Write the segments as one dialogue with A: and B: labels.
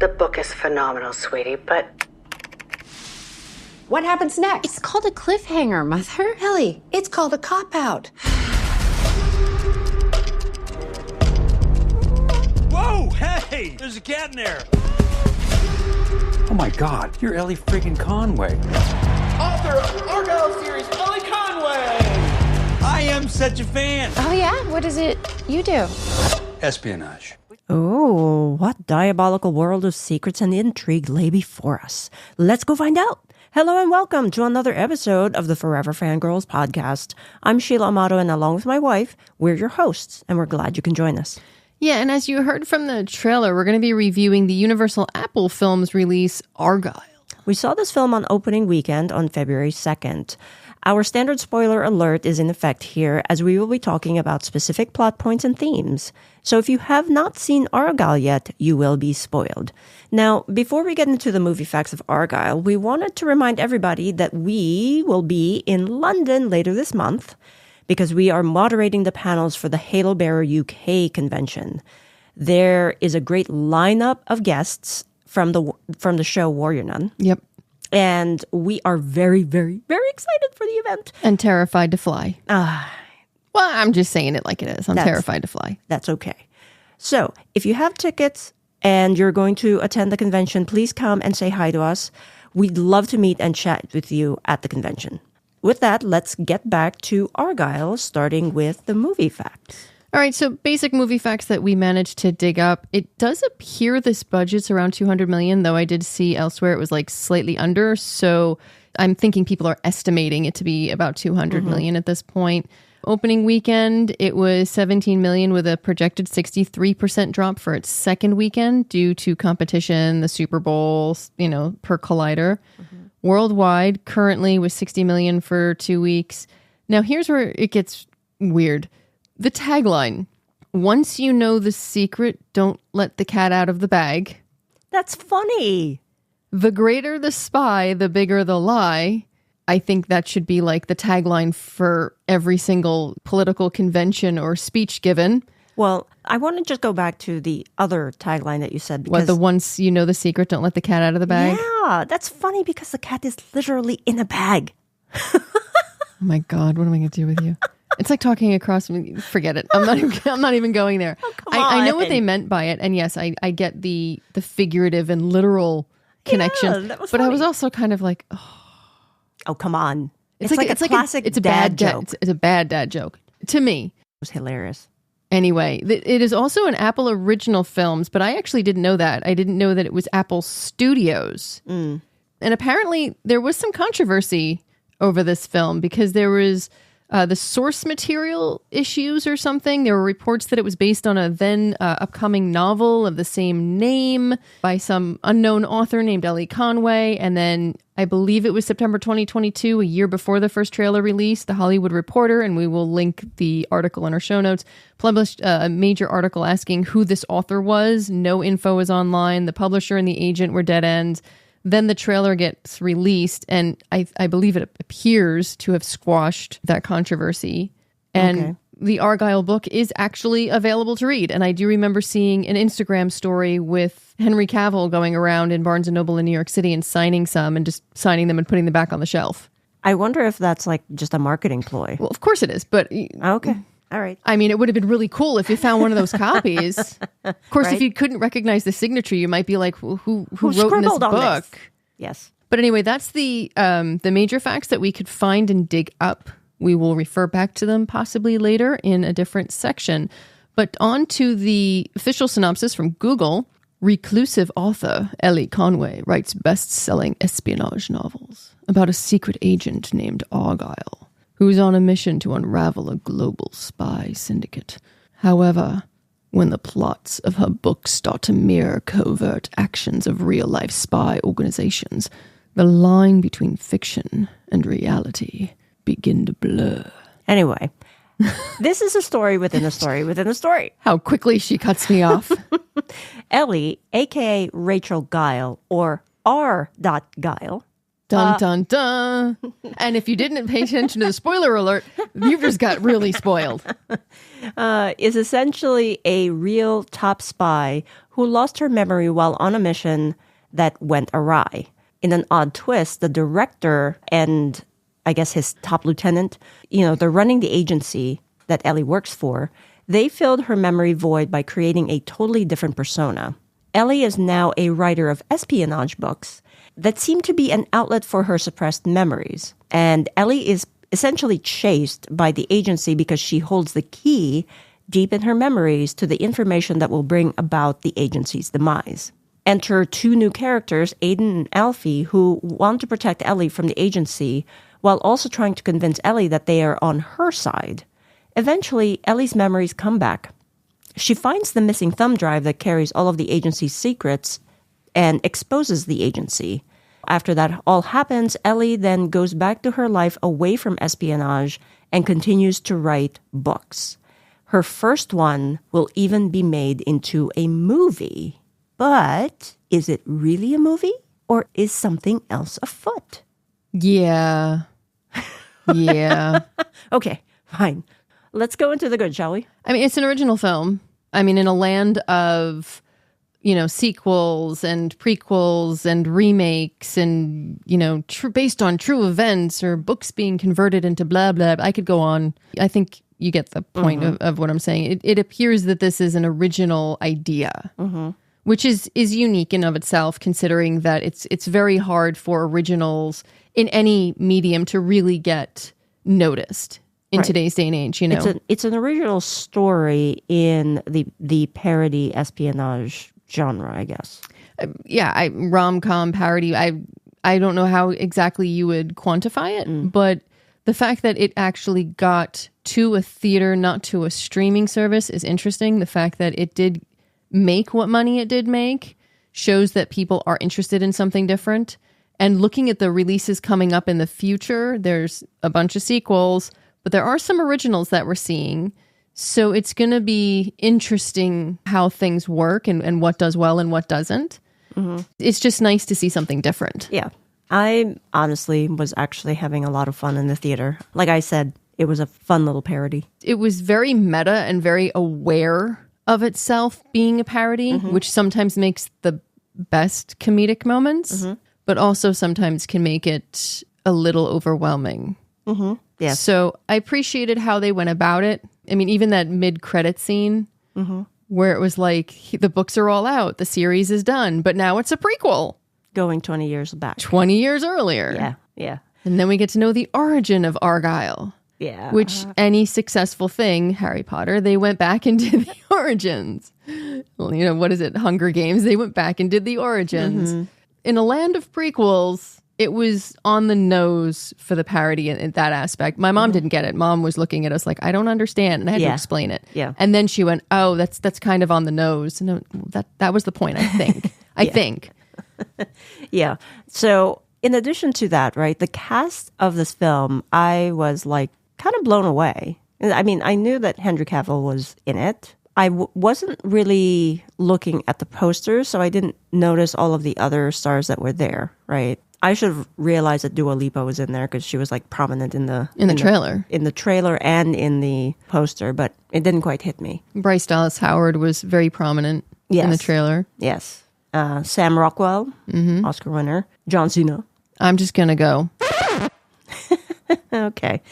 A: The book is phenomenal, sweetie, but...
B: What happens next?
C: It's called a cliffhanger, Mother.
B: Elly, it's called a cop-out.
D: Whoa, hey, there's a cat in there.
E: Oh my God, you're Elly freaking Conway.
F: Author of Argylle series, Elly Conway!
D: I am such a fan.
C: Oh, yeah? What is it you do?
E: Espionage.
G: Oh, what diabolical world of secrets and intrigue lay before us. Let's go find out. Hello and welcome to another episode of the Forever Fangirls podcast. I'm Sheila Amato, and along with my wife, we're your hosts, and we're glad you can join us.
H: Yeah, and as you heard from the trailer, we're going to be reviewing the Universal Apple Films release, Argylle.
G: We saw this film on opening weekend on February 2nd. Our standard spoiler alert is in effect here, as we will be talking about specific plot points and themes. So if you have not seen Argylle yet, you will be spoiled. Now, before we get into the movie facts of Argylle, we wanted to remind everybody that we will be in London later this month because we are moderating the panels for the Halo Bearer UK convention. There is a great lineup of guests from the show Warrior Nun.
H: Yep.
G: And we are very, very, very excited for the event.
H: And terrified to fly. Well, I'm just saying it like it is. I'm terrified to fly.
G: That's okay. So if you have tickets and you're going to attend the convention, please come and say hi to us. We'd love to meet and chat with you at the convention. With that, let's get back to Argylle, starting with the movie facts.
H: All right, so basic movie facts that we managed to dig up. It does appear this budget's around $200 million, though I did see elsewhere it was like slightly under. So I'm thinking people are estimating it to be about $200 million at this point. Opening weekend, it was $17 million with a projected 63% drop for its second weekend due to competition, the Super Bowl, per Collider. Worldwide, currently was $60 million for 2 weeks. Now, here's where it gets weird. The tagline, once you know the secret, don't let the cat out of the bag.
G: That's funny.
H: The greater the spy, the bigger the lie. I think that should be like the tagline for every single political convention or speech given.
G: Well, I want to just go back to the other tagline that you said. Because,
H: the once you know the secret, don't let the cat out of the bag?
G: Yeah, that's funny because the cat is literally in a bag.
H: Oh my God, what am I going to do with you? It's like talking across me. Forget it. I'm not even going there.
G: Oh, come on.
H: I know what they meant by it. And yes, I get the figurative and literal connection.
G: That was
H: but
G: funny.
H: I was also kind of like,
G: oh, come on. It's
H: like
G: a classic
H: it's a
G: dad
H: bad
G: joke.
H: It's a bad dad joke to me.
G: It was hilarious.
H: Anyway, it is also an Apple Original Films, but I actually didn't know that. I didn't know that it was Apple Studios. And apparently there was some controversy over this film because there was the source material issues or something. There were reports that it was based on a then upcoming novel of the same name by some unknown author named Elly Conway. And then I believe it was September 2022, a year before the first trailer release, The Hollywood Reporter, and we will link the article in our show notes, published a major article asking who this author was. No info was online. The publisher and the agent were dead ends. Then the trailer gets released, and I believe it appears to have squashed that controversy. And the Argylle book is actually available to read. And I do remember seeing an Instagram story with Henry Cavill going around in Barnes & Noble in New York City and signing some and just signing them and putting them back on the shelf.
G: I wonder if that's like just a marketing ploy.
H: Well, of course it is, but...
G: Okay. All right.
H: I mean, it would have been really cool if you found one of those copies. Of course,
G: Right.
H: If you couldn't recognize the signature, you might be like, who wrote in this
G: scribbled on
H: book?
G: this? Yes.
H: But anyway, that's the major facts that we could find and dig up. We will refer back to them possibly later in a different section. But on to the official synopsis from Google. Reclusive author Elly Conway writes best-selling espionage novels about a secret agent named Argylle, who's on a mission to unravel a global spy syndicate. However, when the plots of her book start to mirror covert actions of real-life spy organizations, the line between fiction and reality begin to blur.
G: Anyway, this is a story within a story within a story.
H: How quickly she cuts me off.
G: Elly, a.k.a. Rachel Guile, or R.Guile.
H: Dun, dun, dun. And if you didn't pay attention to the spoiler alert, you just got really spoiled.
G: Is essentially a real top spy who lost her memory while on a mission that went awry. In an odd twist, the director and I guess his top lieutenant, they're running the agency that Elly works for. They filled her memory void by creating a totally different persona. Elly is now a writer of espionage books that seem to be an outlet for her suppressed memories. And Elly is essentially chased by the agency because she holds the key deep in her memories to the information that will bring about the agency's demise. Enter two new characters, Aiden and Alfie, who want to protect Elly from the agency while also trying to convince Elly that they are on her side. Eventually, Elly's memories come back. She finds the missing thumb drive that carries all of the agency's secrets and exposes the agency. After that all happens, Elly then goes back to her life away from espionage and continues to write books. Her first one will even be made into a movie. But is it really a movie or is something else afoot?
H: Yeah. Yeah.
G: Okay, fine. Let's go into the good, shall we?
H: I mean, it's an original film. I mean, in a land of, sequels and prequels and remakes and, based on true events or books being converted into blah, blah. I could go on. I think you get the point of what I'm saying. It appears that this is an original idea, which is unique in of itself, considering that it's very hard for originals in any medium to really get noticed in today's day and age.
G: It's an original story in the parody espionage genre, I guess.
H: Rom-com parody. I don't know how exactly you would quantify it, but the fact that it actually got to a theater, not to a streaming service, is interesting. The fact that it did make what money it did make shows that people are interested in something different. And looking at the releases coming up in the future, there's a bunch of sequels, but there are some originals that we're seeing. So it's going to be interesting how things work and what does well and what doesn't. It's just nice to see something different.
G: Yeah. I honestly was actually having a lot of fun in the theater. Like I said, it was a fun little parody.
H: It was very meta and very aware of itself being a parody, which sometimes makes the best comedic moments, but also sometimes can make it a little overwhelming.
G: Yeah.
H: So I appreciated how they went about it. I mean, even that mid-credit scene where it was like, the books are all out, the series is done, but now it's a prequel.
G: Going 20 years back.
H: 20 years earlier.
G: Yeah.
H: And then we get to know the origin of Argylle.
G: Yeah.
H: Which any successful thing, Harry Potter, they went back and did the origins. Well, what is it? Hunger Games. They went back and did the origins. In a land of prequels, it was on the nose for the parody in that aspect. My mom didn't get it. Mom was looking at us like, I don't understand. And I had to explain it.
G: Yeah.
H: And then she went, oh, that's kind of on the nose. No, that was the point, I think. I think.
G: Yeah. So in addition to that, right, the cast of this film, I was like kind of blown away. I mean, I knew that Henry Cavill was in it. I wasn't really looking at the posters, so I didn't notice all of the other stars that were there, right? I should have realized that Dua Lipa was in there because she was like prominent in the
H: trailer.
G: In the trailer and in the poster, but it didn't quite hit me.
H: Bryce Howard was very prominent in the trailer.
G: Yes. Sam Rockwell, Oscar winner. John Cena.
H: I'm just going to go.
G: Okay.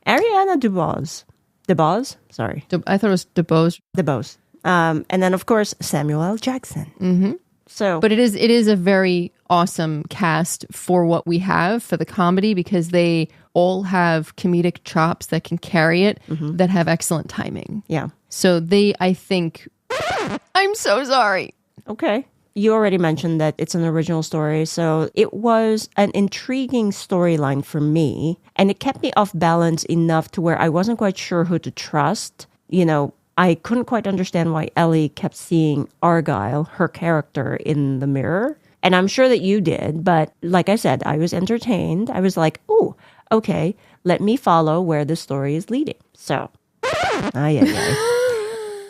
G: Ariana DeBose? Sorry.
H: I thought it was DeBose.
G: DeBose. And then, of course, Samuel L. Jackson. So,
H: but it is a very awesome cast for what we have for the comedy, because they all have comedic chops that can carry it, that have excellent timing.
G: Yeah.
H: So I think, I'm so sorry.
G: Okay. You already mentioned that it's an original story, so it was an intriguing storyline for me, and it kept me off balance enough to where I wasn't quite sure who to trust. I couldn't quite understand why Elly kept seeing Argylle, her character, in the mirror. And I'm sure that you did, but like I said, I was entertained. I was like, oh, okay, let me follow where the story is leading. So,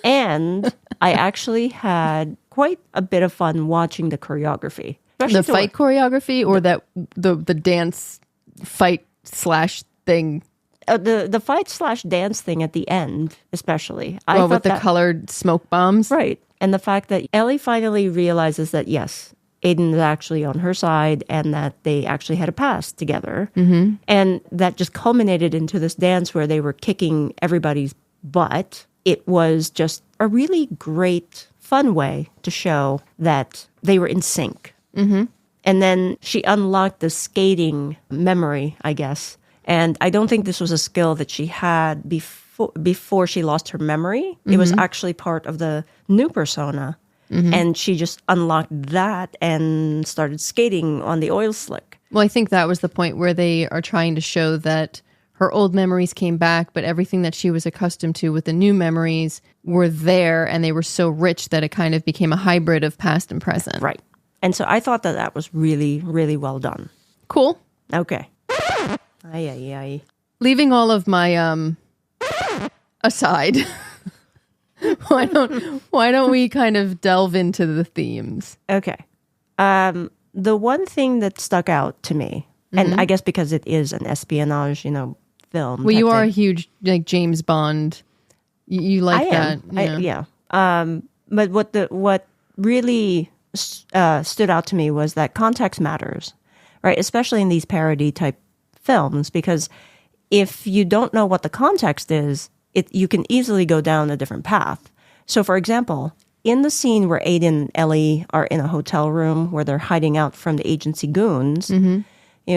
G: and I actually had quite a bit of fun watching the choreography.
H: The fight choreography, or the dance fight / thing?
G: The fight / dance thing at the end, especially.
H: With the colored smoke bombs?
G: Right. And the fact that Elly finally realizes that, yes, Aiden is actually on her side and that they actually had a past together. Mm-hmm. And that just culminated into this dance where they were kicking everybody's butt. It was just a really great, fun way to show that they were in sync. Mm-hmm. And then she unlocked the skating memory, I guess. And I don't think this was a skill that she had before she lost her memory. Mm-hmm. It was actually part of the new persona. Mm-hmm. And she just unlocked that and started skating on the oil slick.
H: Well, I think that was the point where they are trying to show that her old memories came back, but everything that she was accustomed to with the new memories were there, and they were so rich that it kind of became a hybrid of past and present.
G: Right. And so I thought that was really, really well done.
H: Cool.
G: Okay. Ay.
H: Leaving all of my aside, why don't we kind of delve into the themes?
G: Okay. The one thing that stuck out to me, and I guess because it is an espionage, film.
H: Well, you are a huge James Bond. You like that?
G: Yeah. But what really stood out to me was that context matters, right? Especially in these parody type films, because if you don't know what the context is, you can easily go down a different path. So, for example, in the scene where Aiden and Elly are in a hotel room where they're hiding out from the agency goons. Mm-hmm.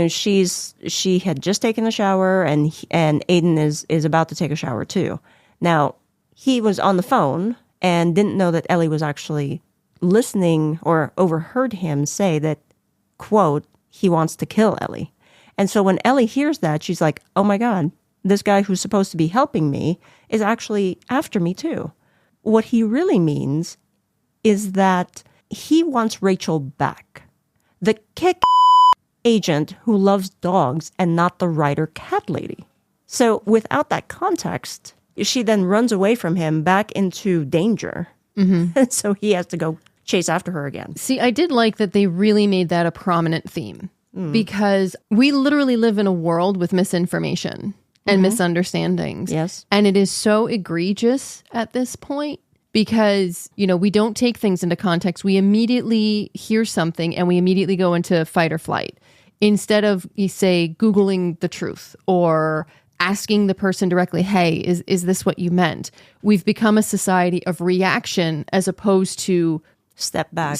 G: She had just taken a shower, and Aiden is about to take a shower too. Now, he was on the phone and didn't know that Elly was actually listening or overheard him say that, quote, he wants to kill Elly. And so when Elly hears that, she's like, oh my God, this guy who's supposed to be helping me is actually after me too. What he really means is that he wants Rachel back. The kick agent who loves dogs and not the writer cat lady. So without that context, she then runs away from him back into danger. Mm-hmm. And so he has to go chase after her again.
H: See, I did like that they really made that a prominent theme because we literally live in a world with misinformation and misunderstandings.
G: Yes.
H: And it is so egregious at this point because, we don't take things into context. We immediately hear something and we immediately go into fight or flight. Instead of, say, Googling the truth or asking the person directly, hey, is this what you meant? We've become a society of reaction as opposed to
G: step back,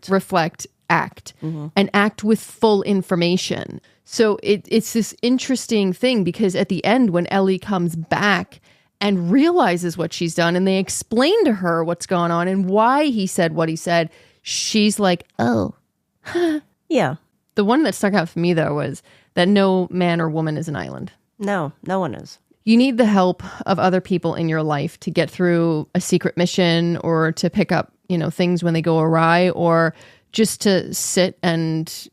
H: reflect, act, and act with full information. So it's this interesting thing because at the end when Elly comes back and realizes what she's done and they explain to her what's going on and why he said what he said, she's like, oh.
G: Yeah.
H: The one that stuck out for me, though, was that no man or woman is an island.
G: No one is.
H: You need the help of other people in your life to get through a secret mission or to pick up, things when they go awry or just to sit and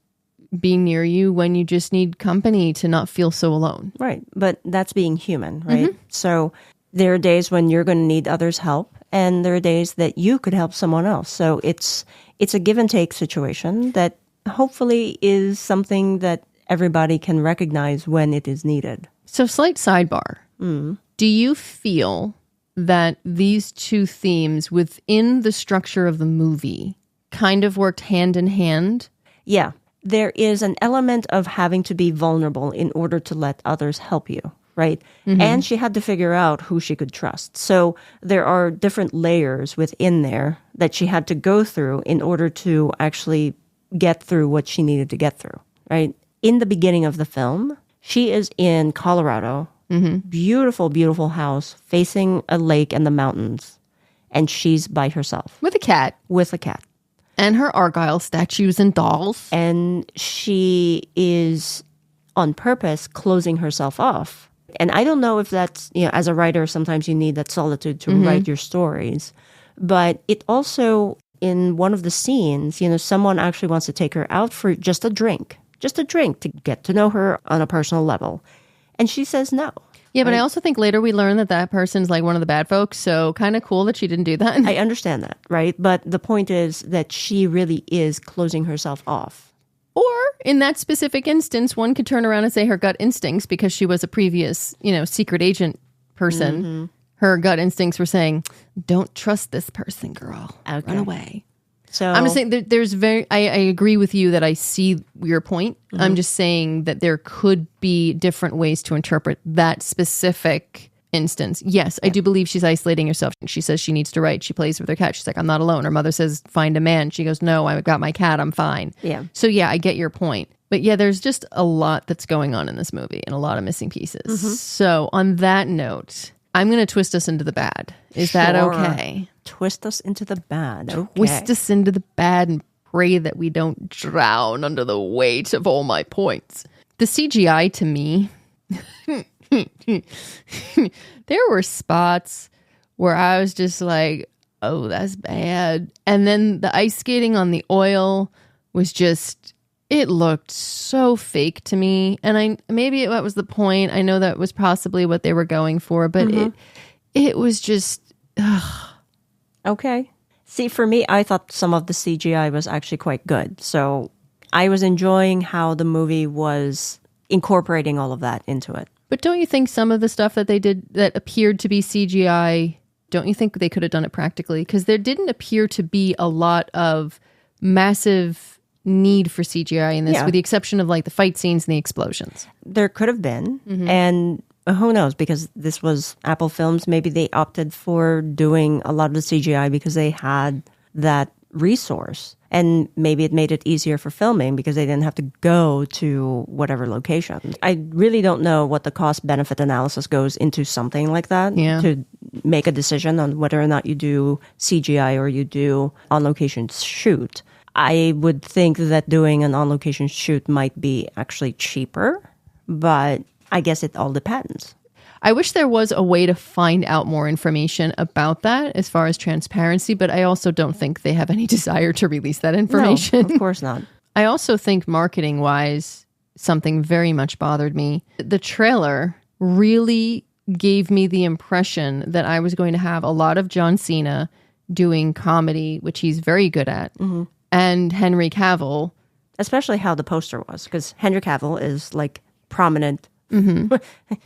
H: be near you when you just need company to not feel so alone.
G: Right. But that's being human, right? Mm-hmm. So there are days when you're going to need others' help and there are days that you could help someone else. So it's a give and take situation that hopefully is something that everybody can recognize when it is needed.
H: So slight sidebar. Do you feel that these two themes within the structure of the movie kind of worked hand in hand?
G: Yeah. There is an element of having to be vulnerable in order to let others help you, right? Mm-hmm. And she had to figure out who she could trust. So there are different layers within there that she had to go through in order to actually get through what she needed to get through, right? In the beginning of the film, she is in Colorado, beautiful, beautiful house facing a lake and the mountains, and she's by herself.
H: With a cat.
G: With a cat.
H: And her Argylle statues and dolls.
G: And she is, on purpose, closing herself off. And I don't know if that's, as a writer, sometimes you need that solitude to write your stories. But it also, in one of the scenes, someone actually wants to take her out for just a drink to get to know her on a personal level. And she says no.
H: Yeah, but I also think later we learn that person's like one of the bad folks, so kind of cool that she didn't do that.
G: I understand that, right? But the point is that she really is closing herself off.
H: Or in that specific instance, one could turn around and say her gut instincts, because she was a previous, secret agent person. Her gut instincts were saying, don't trust this person, girl.
G: Okay.
H: Run away.
G: So
H: I'm just saying that there's I agree with you that I see your point. I'm just saying that there could be different ways to interpret that specific instance. Yes, I do believe she's isolating herself. She says she needs to write. She plays with her cat. She's like, I'm not alone. Her mother says, find a man. She goes, no, I've got my cat. I'm fine.
G: Yeah.
H: So yeah, I get your point. But yeah, there's just a lot that's going on in this movie and a lot of missing pieces. So on that note, I'm going to twist us into the bad. Is that okay?
G: Twist us into the bad. Okay.
H: Twist us into the bad and pray that we don't drown under the weight of all my points. The CGI to me, there were spots where I was just like, oh, that's bad. And then the ice skating on the oil was just, it looked so fake to me. And maybe that was the point. I know that was possibly what they were going for, but it was just,
G: Okay. See, for me, I thought some of the CGI was actually quite good. So I was enjoying how the movie was incorporating all of that into it.
H: But don't you think some of the stuff that they did that appeared to be CGI, don't you think they could have done it practically? Because there didn't appear to be a lot of massive need for CGI in this, with the exception of like the fight scenes and the explosions.
G: There could have been. And who knows? Because this was Apple Films. Maybe they opted for doing a lot of the CGI because they had that resource. And maybe it made it easier for filming because they didn't have to go to whatever location. I really don't know what the cost-benefit analysis goes into something like that to make a decision on whether or not you do CGI or you do on-location shoot. I would think that doing an on-location shoot might be actually cheaper, but I guess it all depends.
H: I wish there was a way to find out more information about that as far as transparency, but I also don't think they have any desire to release that information.
G: No, of course not.
H: I also think marketing-wise, something very much bothered me. The trailer really gave me the impression that I was going to have a lot of John Cena doing comedy, which he's very good at, and Henry Cavill.
G: Especially how the poster was, because Henry Cavill is like prominent.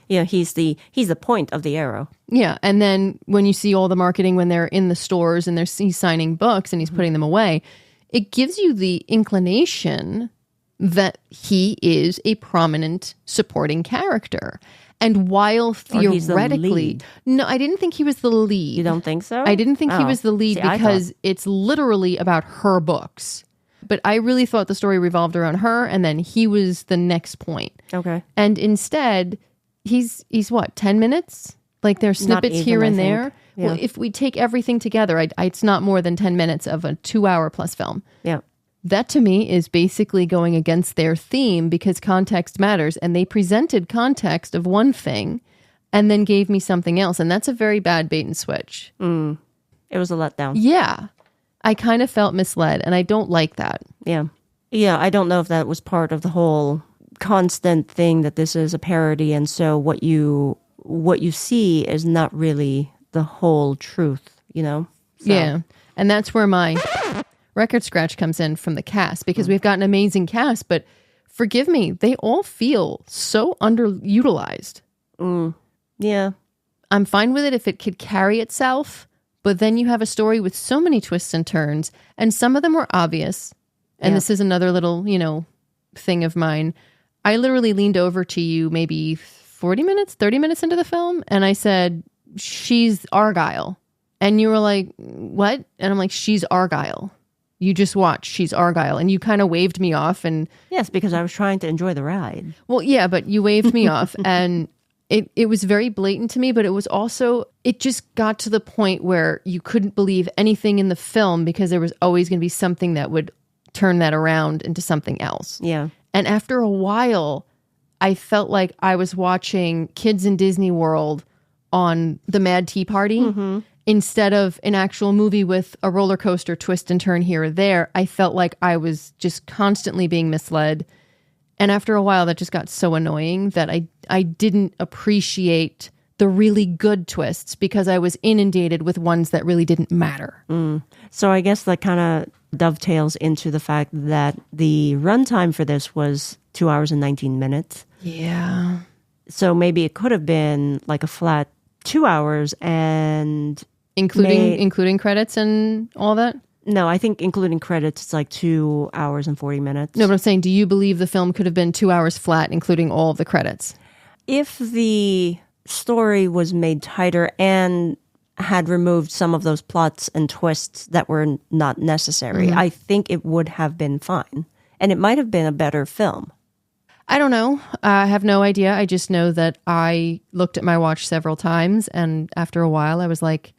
G: He's the point of the arrow.
H: Yeah, and then when you see all the marketing when they're in the stores and he's signing books and he's putting them away, it gives you the inclination that he is a prominent supporting character. And while theoretically, no, I didn't think he was the lead.
G: You don't think so?
H: I didn't think he was the lead because it's literally about her books. But I really thought the story revolved around her, and then he was the next point.
G: Okay.
H: And instead, he's what, 10 minutes? Like there's snippets here and there. Yeah. Well, if we take everything together, it's not more than 10 minutes of a 2-hour plus film.
G: Yeah.
H: That to me is basically going against their theme because context matters. And they presented context of one thing and then gave me something else. And that's a very bad bait and switch.
G: It was a letdown.
H: Yeah. I kind of felt misled, and I don't like that.
G: Yeah. Yeah, I don't know if that was part of the whole constant thing that this is a parody, and so what you see is not really the whole truth, So.
H: Yeah. And that's where my record scratch comes in from the cast, because we've got an amazing cast, but forgive me, they all feel so underutilized.
G: Yeah.
H: I'm fine with it if it could carry itself. But then you have a story with so many twists and turns, and some of them were obvious. And this is another little, thing of mine. I literally leaned over to you maybe 30 minutes into the film, and I said, she's Argylle. And you were like, what? And I'm like, she's Argylle. You just watch, she's Argylle. And you kind of waved me off. And
G: yes, because I was trying to enjoy the ride.
H: Well, yeah, but you waved me off, and it was very blatant to me, but it was also, it just got to the point where you couldn't believe anything in the film because there was always going to be something that would turn that around into something else.
G: Yeah.
H: And after a while, I felt like I was watching Kids in Disney World on the Mad Tea Party instead of an actual movie with a roller coaster twist and turn here or there. I felt like I was just constantly being misled. And after a while, that just got so annoying that I didn't appreciate the really good twists because I was inundated with ones that really didn't matter.
G: So I guess that kind of dovetails into the fact that the runtime for this was 2 hours and 19 minutes.
H: Yeah.
G: So maybe it could have been like a flat 2 hours and
H: Including credits and all that?
G: No, I think including credits, it's like 2 hours and 40 minutes.
H: No, but I'm saying, do you believe the film could have been 2 hours flat, including all of the credits?
G: If the story was made tighter and had removed some of those plots and twists that were not necessary, I think it would have been fine. And it might have been a better film.
H: I don't know. I have no idea. I just know that I looked at my watch several times, and after a while I was like,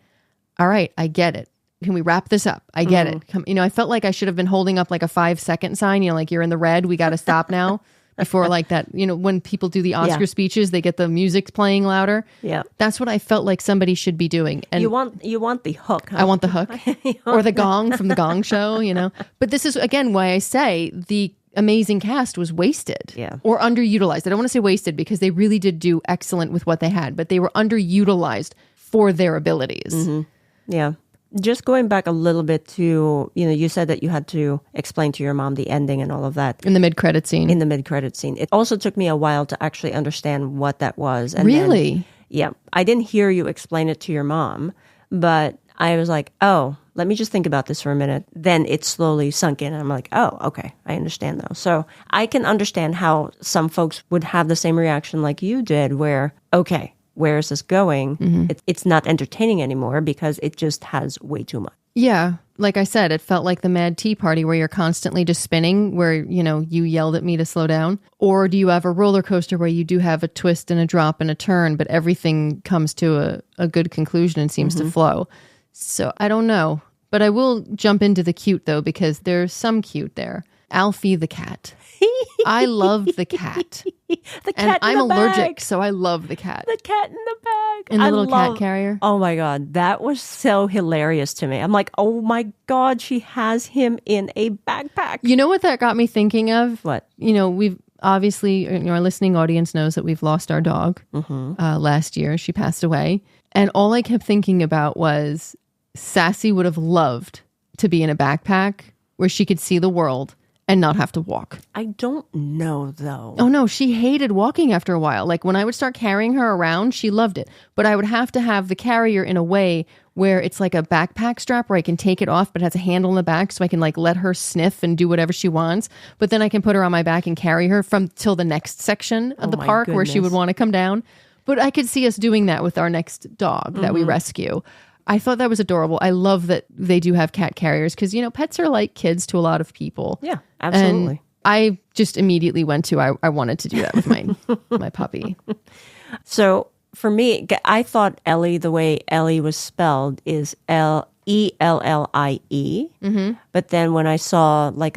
H: all right, I get it. Can we wrap this up? I get it. I felt like I should have been holding up like a 5-second sign, like you're in the red, we got to stop now. Before like that, when people do the Oscar speeches, they get the music playing louder. Yeah. That's what I felt like somebody should be doing. And
G: you want the hook. Huh?
H: I want the hook. Or the gong from the Gong Show, But this is, again, why I say the amazing cast was wasted.
G: Yeah.
H: Or underutilized. I don't want to say wasted because they really did do excellent with what they had, but they were underutilized for their abilities.
G: Mm-hmm. Yeah. Just going back a little bit to, you said that you had to explain to your mom the ending and all of that.
H: In the mid-credit scene.
G: It also took me a while to actually understand what that was. And
H: really?
G: Yeah. I didn't hear you explain it to your mom, but I was like, oh, let me just think about this for a minute. Then it slowly sunk in. And I'm like, oh, okay. I understand now. So I can understand how some folks would have the same reaction like you did where, okay, where is this going? Mm-hmm. It's not entertaining anymore because it just has way too much.
H: Yeah. Like I said, it felt like the Mad Tea Party where you're constantly just spinning, where, you yelled at me to slow down. Or do you have a roller coaster where you do have a twist and a drop and a turn, but everything comes to a good conclusion and seems to flow? So I don't know. But I will jump into the cute, though, because there's some cute there. Alfie the cat. I love the cat.
G: The cat
H: and I'm
G: in the
H: allergic,
G: bag.
H: so I love the cat.
G: The cat in the bag.
H: And the little cat carrier.
G: Oh my God. That was so hilarious to me. I'm like, oh my God, she has him in a backpack.
H: You know what that got me thinking of?
G: What?
H: We've obviously, our listening audience knows that we've lost our dog last year. She passed away. And all I kept thinking about was Sassy would have loved to be in a backpack where she could see the world and not have to walk.
G: I don't know, though.
H: Oh, no. She hated walking after a while. Like, when I would start carrying her around, she loved it. But I would have to have the carrier in a way where it's like a backpack strap where I can take it off, but it has a handle in the back so I can, let her sniff and do whatever she wants. But then I can put her on my back and carry her till the next section of the park where she would want to come down. But I could see us doing that with our next dog that we rescue. I thought that was adorable. I love that they do have cat carriers because, pets are like kids to a lot of people.
G: Yeah, absolutely.
H: And I just immediately went to, I wanted to do that with my puppy.
G: So for me, I thought Ellie, the way Ellie was spelled is Ellie. Mm-hmm. But then when I saw I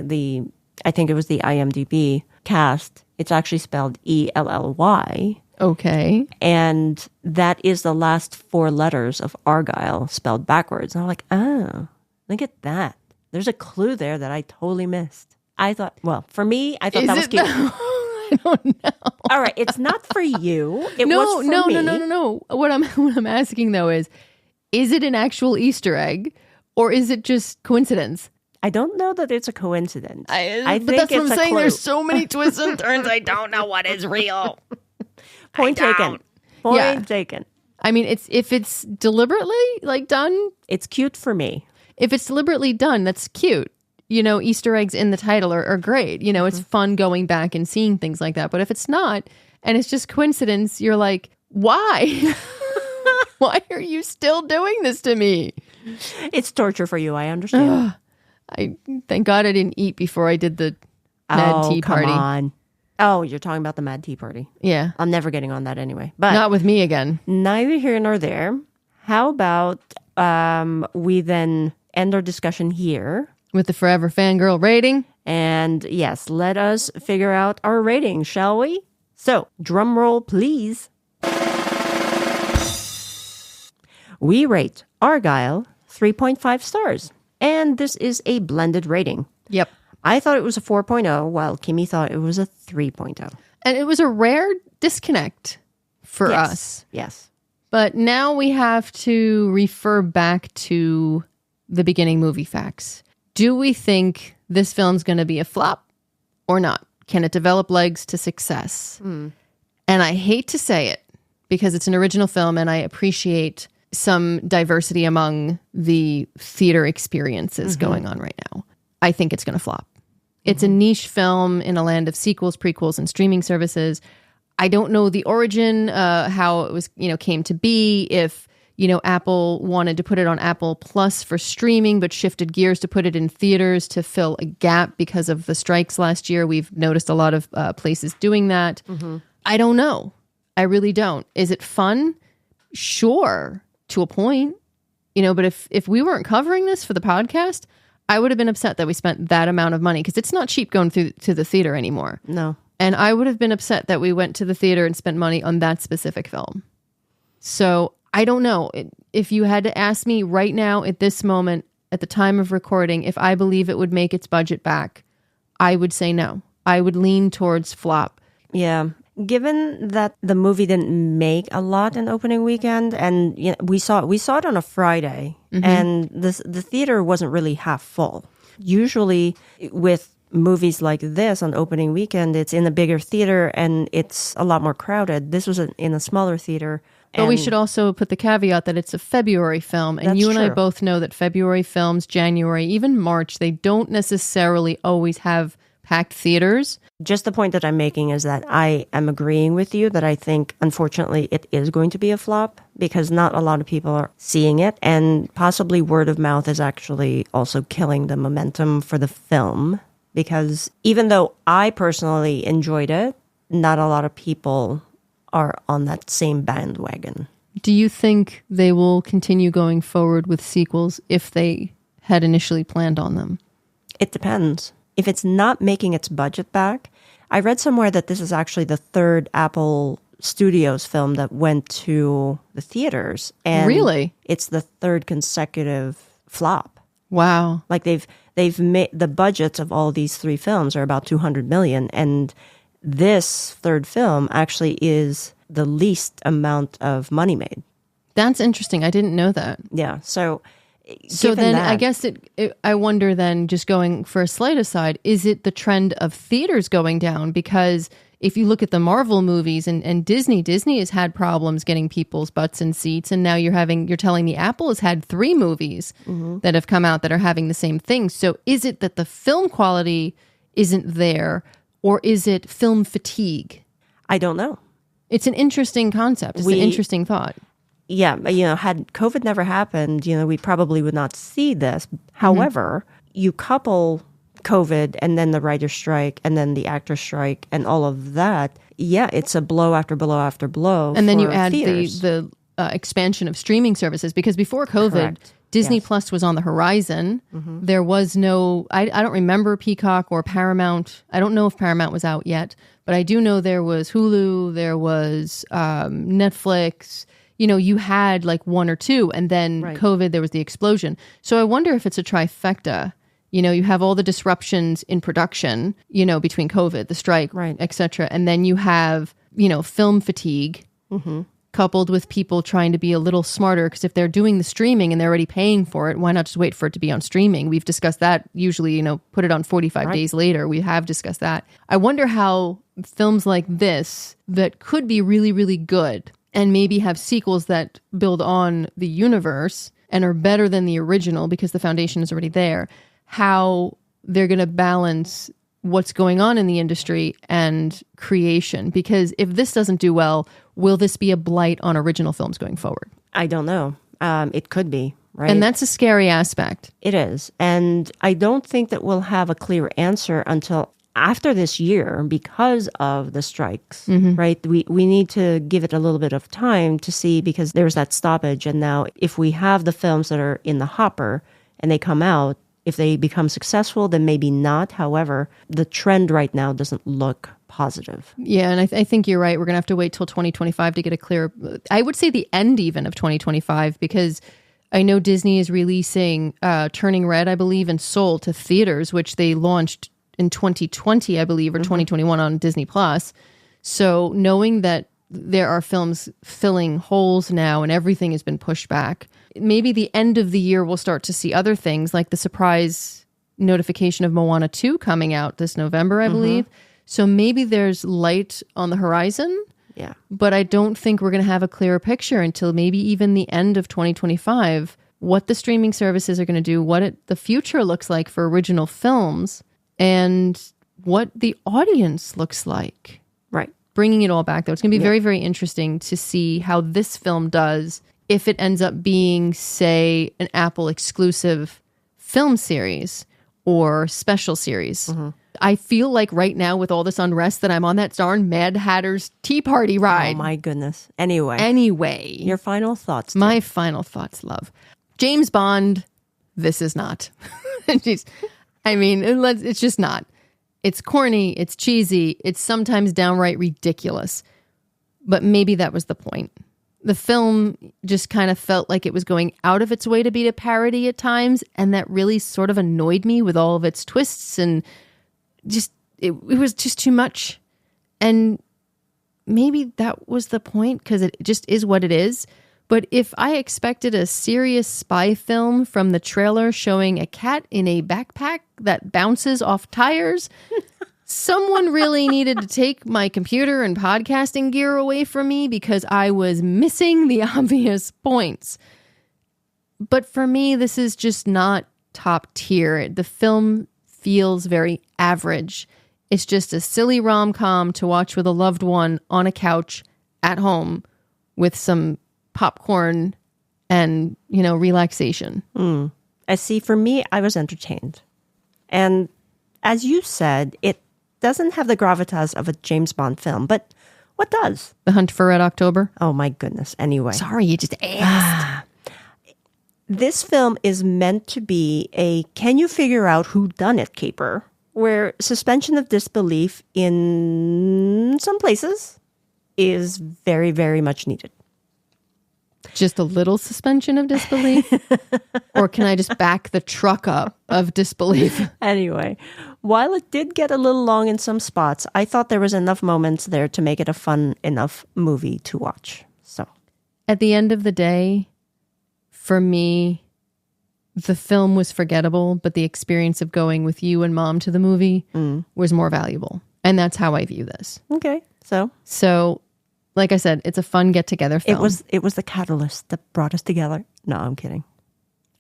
G: think it was the IMDb cast, it's actually spelled Elly.
H: Okay.
G: And that is the last 4 letters of Argylle spelled backwards. And I'm like, oh, look at that. There's a clue there that I totally missed. I thought, for me, I thought that was cute.
H: I don't know.
G: All right. It's not for you. It was for me.
H: No. What I'm asking, though, is it an actual Easter egg or is it just coincidence?
G: I don't know that it's a coincidence.
H: I think that's what I'm saying.
G: Clue.
H: There's so many twists and turns. I don't know what is real.
G: Point taken. Point taken.
H: I mean, if it's deliberately done,
G: it's cute for me.
H: If it's deliberately done, that's cute. Easter eggs in the title are great. It's fun going back and seeing things like that. But if it's not, and it's just coincidence, you're like, why? Why are you still doing this to me?
G: It's torture for you. I understand.
H: Thank God I didn't eat before I did the Mad Tea Party.
G: Come on. Oh, you're talking about the Mad Tea Party.
H: Yeah.
G: I'm never getting on that anyway. But
H: not with me again.
G: Neither here nor there. How about we then end our discussion here?
H: With the Forever Fangirl rating?
G: And yes, let us figure out our rating, shall we? So, drum roll, please. We rate Argylle 3.5 stars. And this is a blended rating.
H: Yep.
G: I thought it was a 4.0, while Kimmy thought it was a 3.0.
H: And it was a rare disconnect for us.
G: Yes.
H: But now we have to refer back to the beginning movie facts. Do we think this film's going to be a flop or not? Can it develop legs to success? And I hate to say it because it's an original film and I appreciate some diversity among the theater experiences going on right now. I think it's going to flop. It's a niche film in a land of sequels, prequels, and streaming services. I don't know the origin, how it was, came to be, if, Apple wanted to put it on Apple Plus for streaming, but shifted gears to put it in theaters to fill a gap because of the strikes last year. We've noticed a lot of places doing that. I don't know. I really don't. Is it fun? Sure, to a point, but if we weren't covering this for the podcast, I would have been upset that we spent that amount of money, because it's not cheap going to the theater anymore.
G: No.
H: And I would have been upset that we went to the theater and spent money on that specific film. So I don't know. If you had to ask me right now at this moment, at the time of recording, if I believe it would make its budget back, I would say no. I would lean towards flop.
G: Yeah. Given that the movie didn't make a lot in opening weekend, and we saw it on a Friday, and the theater wasn't really half full. Usually with movies like this on opening weekend, it's in a bigger theater and it's a lot more crowded. This was in a smaller theater.
H: But we should also put the caveat that it's a February film, and you and I both know that February films, January, even March, they don't necessarily always have packed theaters.
G: Just the point that I'm making is that I am agreeing with you that I think, unfortunately, it is going to be a flop because not a lot of people are seeing it, and possibly word of mouth is actually also killing the momentum for the film, because even though I personally enjoyed it, not a lot of people are on that same bandwagon.
H: Do you think they will continue going forward with sequels if they had initially planned on them?
G: It depends. If it's not making its budget back, I read somewhere that this is actually the third Apple Studios film that went to the theaters. And
H: really?
G: It's the third consecutive flop.
H: Wow.
G: Like they've made the budgets of all these three films are about $200 million, and this third film actually is the least amount of money made.
H: That's interesting. I didn't know that.
G: Yeah. So
H: then I guess I wonder then, just going for a slight aside, is it the trend of theaters going down? Because if you look at the Marvel movies and Disney has had problems getting people's butts in seats. And now you're telling me Apple has had 3 movies that have come out that are having the same thing. So is it that the film quality isn't there, or is it film fatigue?
G: I don't know.
H: It's an interesting concept. It's an interesting thought.
G: Yeah, had COVID never happened, we probably would not see this. However, you couple COVID and then the writer's strike and then the actor's strike and all of that. Yeah, it's a blow after blow after blow.
H: And then you add
G: theaters.
H: the expansion of streaming services, because before COVID,
G: Correct.
H: Disney Plus was on the horizon. There was no, I don't remember Peacock or Paramount. I don't know if Paramount was out yet, but I do know there was Hulu, there was Netflix. You had like 1 or 2, and then COVID, there was the explosion. So I wonder if it's a trifecta. You have all the disruptions in production, between COVID, the strike, et cetera. And then you have, film fatigue coupled with people trying to be a little smarter, because if they're doing the streaming and they're already paying for it, why not just wait for it to be on streaming? We've discussed that. Usually, put it on 45 days later. We have discussed that. I wonder how films like this that could be really, really good and maybe have sequels that build on the universe and are better than the original because the foundation is already there, how they're going to balance what's going on in the industry and creation. Because if this doesn't do well, will this be a blight on original films going forward?
G: I don't know. It could be, right?
H: And that's a scary aspect.
G: It is. And I don't think that we'll have a clear answer until after this year because of the strikes, right? We need to give it a little bit of time to see, because there's that stoppage. And now if we have the films that are in the hopper and they come out, if they become successful, then maybe not. However, the trend right now doesn't look positive.
H: Yeah, and I think you're right. We're going to have to wait till 2025 to get a clear, I would say the end even of 2025, because I know Disney is releasing Turning Red, I believe, and Soul to theaters, which they launched in 2020, I believe, or 2021 on Disney Plus. So knowing that there are films filling holes now and everything has been pushed back, maybe the end of the year we'll start to see other things, like the surprise notification of Moana 2 coming out this November, I believe. So maybe there's light on the horizon.
G: Yeah.
H: But I don't think we're going to have a clearer picture until maybe even the end of 2025, what the streaming services are going to do, what the future looks like for original films, and what the audience looks like.
G: Right.
H: Bringing it all back, though. It's going to be very, very interesting to see how this film does if it ends up being, say, an Apple exclusive film series or special series. I feel like right now with all this unrest that I'm on that darn Mad Hatter's Tea Party ride.
G: Oh my goodness. Anyway. Your final thoughts. Tim.
H: My final thoughts, love. James Bond, this is not. It's just not. It's corny, it's cheesy, it's sometimes downright ridiculous. But maybe that was the point. The film just kind of felt like it was going out of its way to be a parody at times, and that really sort of annoyed me with all of its twists, and just it was just too much. And maybe that was the point, because it just is what it is. But if I expected a serious spy film from the trailer showing a cat in a backpack that bounces off tires, someone really needed to take my computer and podcasting gear away from me, because I was missing the obvious points. But for me, this is just not top tier. The film feels very average. It's just a silly rom-com to watch with a loved one on a couch at home with some popcorn and, relaxation.
G: I see. For me, I was entertained. And as you said, it doesn't have the gravitas of a James Bond film, but what does?
H: The Hunt for Red October?
G: Oh my goodness. Anyway.
H: Sorry, you just asked.
G: This film is meant to be a can you figure out who done it caper, where suspension of disbelief in some places is very, very much needed.
H: Just a little suspension of disbelief? Or can I just back the truck up of disbelief?
G: Anyway, while it did get a little long in some spots, I thought there was enough moments there to make it a fun enough movie to watch. So,
H: at the end of the day, for me, the film was forgettable, but the experience of going with you and Mom to the movie was more valuable. And that's how I view this.
G: Okay. So,
H: like I said, it's a fun get-together film.
G: It was the catalyst that brought us together. No, I'm kidding.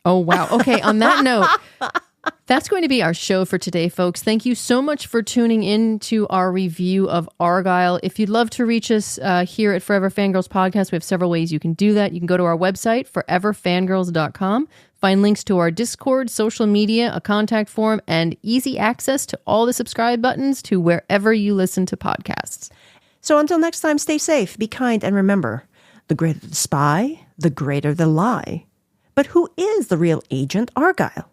H: Oh, wow. Okay, on that note, that's going to be our show for today, folks. Thank you so much for tuning in to our review of Argylle. If you'd love to reach us here at Forever Fangirls Podcast, we have several ways you can do that. You can go to our website, foreverfangirls.com, find links to our Discord, social media, a contact form, and easy access to all the subscribe buttons to wherever you listen to podcasts.
G: So until next time, stay safe, be kind, and remember, the greater the spy, the greater the lie. But who is the real Agent Argylle?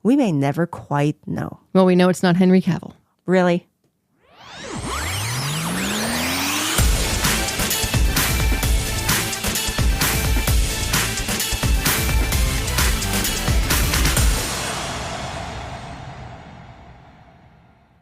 G: We may never quite know.
H: Well, we know it's not Henry Cavill.
G: Really?